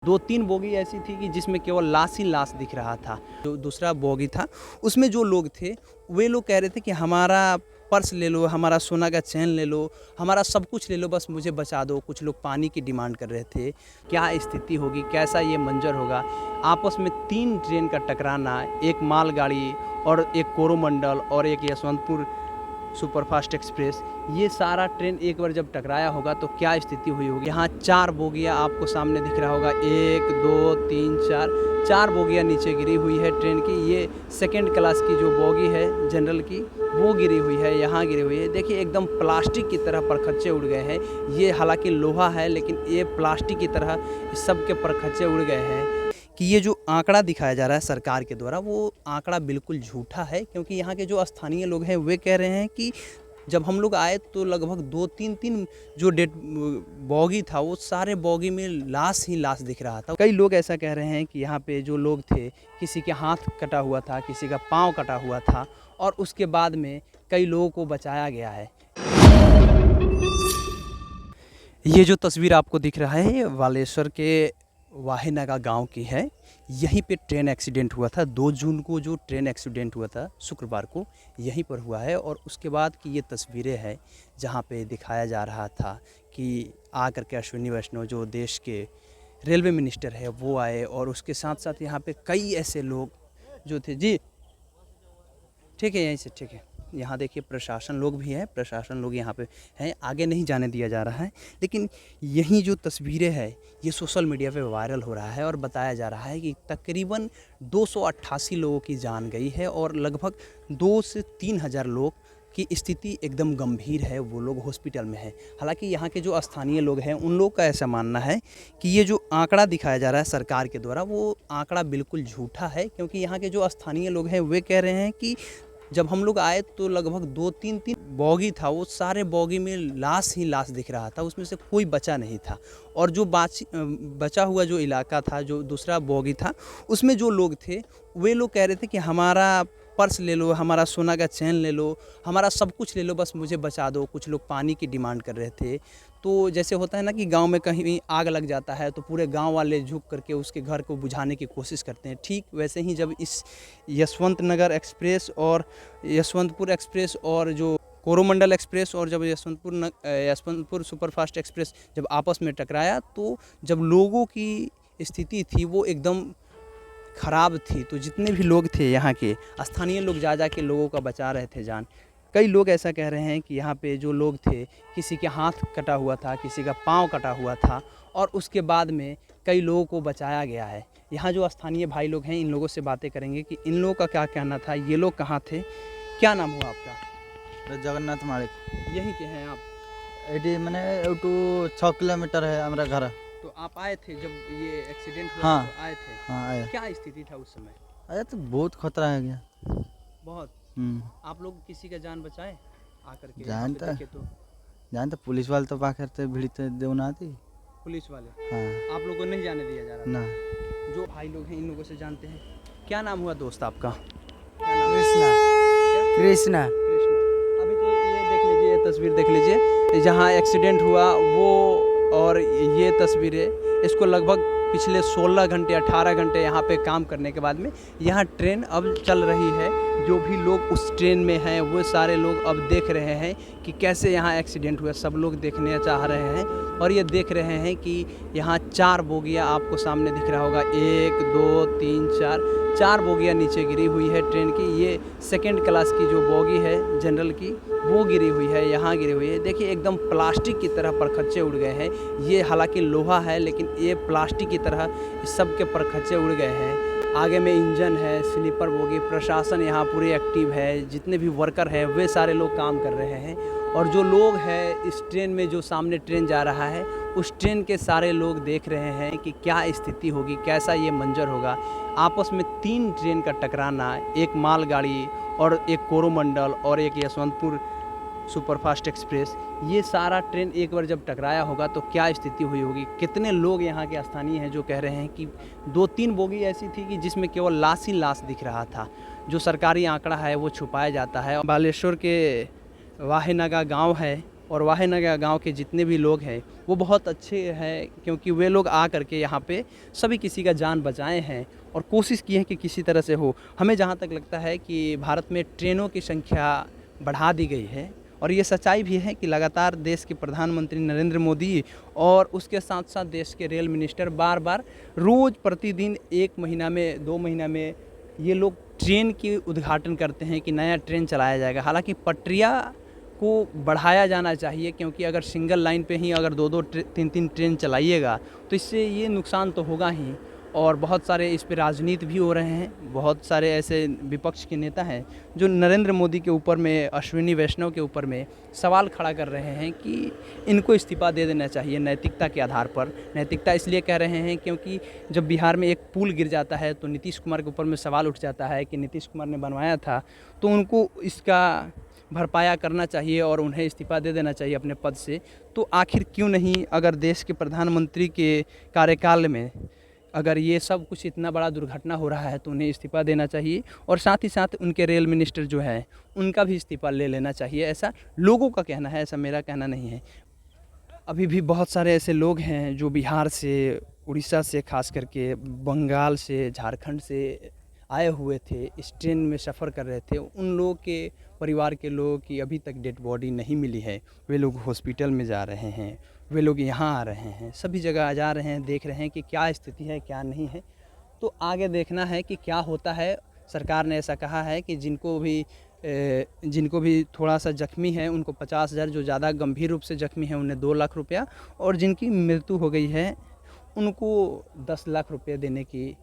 2-3 bogie ऐसी थी कि जिसमें केवल लाश ही लाश दिख रहा था। जो दूसरा बोगी था उसमें जो लोग थे वे लोग कह रहे थे कि हमारा पर्स ले लो, हमारा सोना का चैन ले लो, हमारा सब कुछ ले लो, बस मुझे बचा दो। कुछ लोग पानी की डिमांड कर रहे थे। क्या स्थिति होगी, कैसा ये मंजर होगा। आपस में 3 ट्रेन का टकराना, एक मालगाड़ी और एक कोरोमंडल और एक यशवंतपुर सुपरफास्ट एक्सप्रेस, ये सारा ट्रेन एक बार जब टकराया होगा तो क्या स्थिति हुई होगी। यहाँ 4 बोगियाँ आपको सामने दिख रहा होगा, 1 2 3 4 बोगियाँ नीचे गिरी हुई है ट्रेन की। ये सेकंड क्लास की जो बोगी है जनरल की, वो गिरी हुई है, यहाँ गिरी हुई है। देखिए एकदम प्लास्टिक की तरह परखच्चे उड़ गए हैं। ये हालांकि लोहा है लेकिन ये प्लास्टिक की तरह सब के परखच्चे उड़ गए हैं। कि ये जो आंकड़ा दिखाया जा रहा है सरकार के द्वारा, वो आंकड़ा बिल्कुल झूठा है। क्योंकि यहाँ के जो स्थानीय लोग हैं वे कह रहे हैं कि जब हम लोग आए तो लगभग 2-3 जो डेड बॉगी था वो सारे बॉगी में लाश ही लाश दिख रहा था। कई लोग ऐसा कह रहे हैं कि यहाँ पे जो लोग थे किसी के हाथ कटा हुआ था, किसी का पाँव कटा हुआ था और उसके बाद में कई लोगों को बचाया गया है। ये जो तस्वीर आपको दिख रहा है बालेश्वर के वाहेनागा गांव की है। यहीं पे ट्रेन एक्सीडेंट हुआ था 2 जून को। जो ट्रेन एक्सीडेंट हुआ था शुक्रवार को यहीं पर हुआ है। और उसके बाद की ये तस्वीरें हैं जहां पे दिखाया जा रहा था कि आकर के अश्विनी वैष्णव जो देश के रेलवे मिनिस्टर है वो आए और उसके साथ साथ यहाँ पे कई ऐसे लोग जो थे। जी ठीक है, यहीं से ठीक है। यहाँ देखिए प्रशासन लोग भी हैं, प्रशासन लोग यहाँ पे हैं, आगे नहीं जाने दिया जा रहा है। लेकिन यही जो तस्वीरें हैं ये सोशल मीडिया पे वायरल हो रहा है और बताया जा रहा है कि तकरीबन 288 लोगों की जान गई है और लगभग 2 से 3 हज़ार लोग की स्थिति एकदम गंभीर है, वो लोग हॉस्पिटल में हैं। हालांकि यहाँ के जो स्थानीय लोग हैं उन लोग का ऐसा मानना है कि ये जो आंकड़ा दिखाया जा रहा है सरकार के द्वारा, वो आंकड़ा बिल्कुल झूठा है। क्योंकि यहाँ के जो स्थानीय लोग हैं वे कह रहे हैं कि जब हम लोग आए तो लगभग 2-3 बॉगी था, वो सारे बॉगी में लाश ही लाश दिख रहा था, उसमें से कोई बचा नहीं था। और जो बचा हुआ जो इलाका था, जो दूसरा बॉगी था, उसमें जो लोग थे वे लोग कह रहे थे कि हमारा पर्स ले लो, हमारा सोना का चैन ले लो, हमारा सब कुछ ले लो, बस मुझे बचा दो। कुछ लोग पानी की डिमांड कर रहे थे। तो जैसे होता है ना कि गांव में कहीं आग लग जाता है तो पूरे गांव वाले झुक करके उसके घर को बुझाने की कोशिश करते हैं। ठीक वैसे ही जब इस यशवंत नगर एक्सप्रेस और यशवंतपुर एक्सप्रेस और जो कोरोमंडल एक्सप्रेस और जब यशवंतपुर सुपरफास्ट एक्सप्रेस जब आपस में टकराया, तो जब लोगों की स्थिति थी वो एकदम ख़राब थी। तो जितने भी लोग थे यहाँ के स्थानीय लोग जा के लोगों का बचा रहे थे जान। कई लोग ऐसा कह रहे हैं कि यहाँ पे जो लोग थे किसी के हाथ कटा हुआ था, किसी का पाँव कटा हुआ था और उसके बाद में कई लोगों को बचाया गया है। यहाँ जो स्थानीय भाई लोग हैं इन लोगों से बातें करेंगे कि इन लोगों का क्या कहना था, ये लोग कहाँ थे। क्या नाम हुआ आपका? जगन्नाथ मालिक। यहीं के हैं आप? एडी मैंने 6 किलोमीटर है हमारा घर। तो आप आए थे जब ये एक्सीडेंट हुआ? हाँ, तो आए थे? हाँ आए। क्या स्थिति था उस समय? अरे तो बहुत खतरा है गया। बहुत। आप लोग किसी का जान बचाए आकर के? जानता पुलिस वाले तो पाकर थे, भीड़ थे देवना थी पुलिस वाले। हाँ। आप लोग को नहीं जाने दिया जा रहा ना। जो भाई लोग हैं इन लोगों से जानते हैं। क्या नाम हुआ दोस्त आपका? कृष्णा। कृष्णा। कृष्णा। अभी तो ये देख लीजिए, ये तस्वीर देख लीजिए जहाँ एक्सीडेंट हुआ वो, और ये तस्वीरें इसको लगभग पिछले 16 घंटे 18 घंटे यहाँ पे काम करने के बाद में यहाँ ट्रेन अब चल रही है। जो भी लोग उस ट्रेन में हैं वो सारे लोग अब देख रहे हैं कि कैसे यहाँ एक्सीडेंट हुआ। सब लोग देखने चाह रहे हैं और ये देख रहे हैं कि यहाँ 4 बोगियाँ आपको सामने दिख रहा होगा, 1 2 3 4 बोगियाँ नीचे गिरी हुई है ट्रेन की। ये सेकंड क्लास की जो बोगी है जनरल की, वो गिरी हुई है, यहाँ गिरी हुई है। देखिए एकदम प्लास्टिक की तरह परखच्चे उड़ गए हैं। ये हालांकि लोहा है लेकिन ये प्लास्टिक की तरह सब के परखच्चे उड़ गए हैं। आगे में इंजन है, स्लीपर बोगी, प्रशासन यहाँ पूरे एक्टिव है, जितने भी वर्कर हैं वे सारे लोग काम कर रहे हैं। और जो लोग हैं इस ट्रेन में, जो सामने ट्रेन जा रहा है उस ट्रेन के सारे लोग देख रहे हैं कि क्या स्थिति होगी, कैसा ये मंजर होगा। आपस में 3 ट्रेन का टकराना, एक मालगाड़ी और एक कोरोमंडल और एक यशवंतपुर सुपरफास्ट एक्सप्रेस, ये सारा ट्रेन एक बार जब टकराया होगा तो क्या स्थिति हुई होगी। कितने लोग यहाँ के स्थानीय हैं जो कह रहे हैं कि 2-3 बोगी ऐसी थी कि जिसमें केवल लाश ही लाश दिख रहा था। जो सरकारी आंकड़ा है वो छुपाया जाता है। बालेश्वर के वाहेनागा गांव है और वाहेनगा गांव के जितने भी लोग हैं वो बहुत अच्छे हैं, क्योंकि वे लोग आ करके यहाँ पे सभी किसी का जान बचाए हैं और कोशिश की है कि किसी तरह से हो। हमें जहाँ तक लगता है कि भारत में ट्रेनों की संख्या बढ़ा दी गई है, और ये सच्चाई भी है कि लगातार देश के प्रधानमंत्री नरेंद्र मोदी और उसके साथ साथ देश के रेल मिनिस्टर बार बार रोज़ प्रतिदिन 1 महीना में 2 महीना में ये लोग ट्रेन की उद्घाटन करते हैं कि नया ट्रेन चलाया जाएगा। हालांकि पटरिया को बढ़ाया जाना चाहिए, क्योंकि अगर सिंगल लाइन पे ही अगर 2-2 3-3 ट्रेन चलाइएगा तो इससे ये नुकसान तो होगा ही, और बहुत सारे इस पे राजनीति भी हो रहे हैं। बहुत सारे ऐसे विपक्ष के नेता हैं जो नरेंद्र मोदी के ऊपर में, अश्विनी वैष्णव के ऊपर में सवाल खड़ा कर रहे हैं कि इनको इस्तीफ़ा दे देना चाहिए नैतिकता के आधार पर। नैतिकता इसलिए कह रहे हैं क्योंकि जब बिहार में एक पुल गिर जाता है तो नीतीश कुमार के ऊपर में सवाल उठ जाता है कि नीतीश कुमार ने बनवाया था, तो उनको इसका भरपाया करना चाहिए और उन्हें इस्तीफ़ा दे देना चाहिए अपने पद से। तो आखिर क्यों नहीं, अगर देश के प्रधानमंत्री के कार्यकाल में अगर ये सब कुछ इतना बड़ा दुर्घटना हो रहा है तो उन्हें इस्तीफ़ा देना चाहिए, और साथ ही साथ उनके रेल मिनिस्टर जो है उनका भी इस्तीफ़ा ले लेना चाहिए। ऐसा लोगों का कहना है, ऐसा मेरा कहना नहीं है। अभी भी बहुत सारे ऐसे लोग हैं जो बिहार से, उड़ीसा से, खास करके बंगाल से, झारखंड से आए हुए थे, इस ट्रेन में सफ़र कर रहे थे। उन लोगों के परिवार के लोगों की अभी तक डेड बॉडी नहीं मिली है। वे लोग हॉस्पिटल में जा रहे हैं, वे लोग यहाँ आ रहे हैं, सभी जगह जा रहे हैं, देख रहे हैं कि क्या स्थिति है क्या नहीं है। तो आगे देखना है कि क्या होता है। सरकार ने ऐसा कहा है कि जिनको भी थोड़ा सा जख्मी है उनको 50,000, जो ज़्यादा गंभीर रूप से जख्मी है उन्हें 2 लाख रुपया, और जिनकी मृत्यु हो गई है उनको 10 लाख रुपये देने की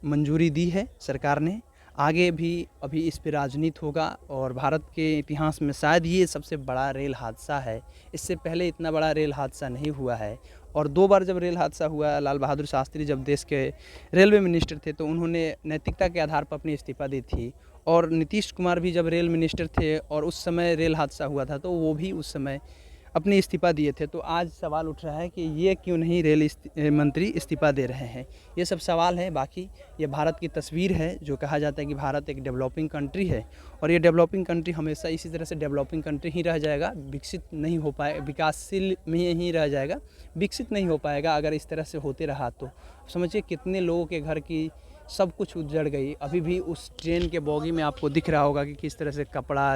मंजूरी दी है सरकार ने। आगे भी अभी इस पे राजनीति होगा, और भारत के इतिहास में शायद ये सबसे बड़ा रेल हादसा है। इससे पहले इतना बड़ा रेल हादसा नहीं हुआ है, और 2 बार जब रेल हादसा हुआ, लाल बहादुर शास्त्री जब देश के रेलवे मिनिस्टर थे तो उन्होंने नैतिकता के आधार पर अपनी इस्तीफ़ा दी थी, और नीतीश कुमार भी जब रेल मिनिस्टर थे और उस समय रेल हादसा हुआ था तो वो भी उस समय अपनी इस्तीफ़ा दिए थे। तो आज सवाल उठ रहा है कि ये क्यों नहीं रेल मंत्री इस्तीफ़ा दे रहे हैं। ये सब सवाल है। बाकी ये भारत की तस्वीर है, जो कहा जाता है कि भारत एक डेवलपिंग कंट्री है, और ये डेवलपिंग कंट्री हमेशा इसी तरह से डेवलपिंग कंट्री ही रह जाएगा, विकसित नहीं हो पाए, विकासशील में ही रह जाएगा, विकसित नहीं हो पाएगा अगर इस तरह से होते रहा तो। समझिए कितने लोगों के घर की सब कुछ उजड़ गई। अभी भी उस ट्रेन के बोगी में आपको दिख रहा होगा कि किस तरह से कपड़ा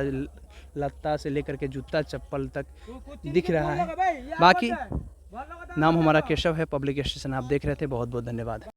लत्ता से लेकर के जूता चप्पल तक दिख रहा है। बाकी नाम हमारा केशव है, पब्लिक स्टेशन आप देख रहे थे। बहुत बहुत धन्यवाद।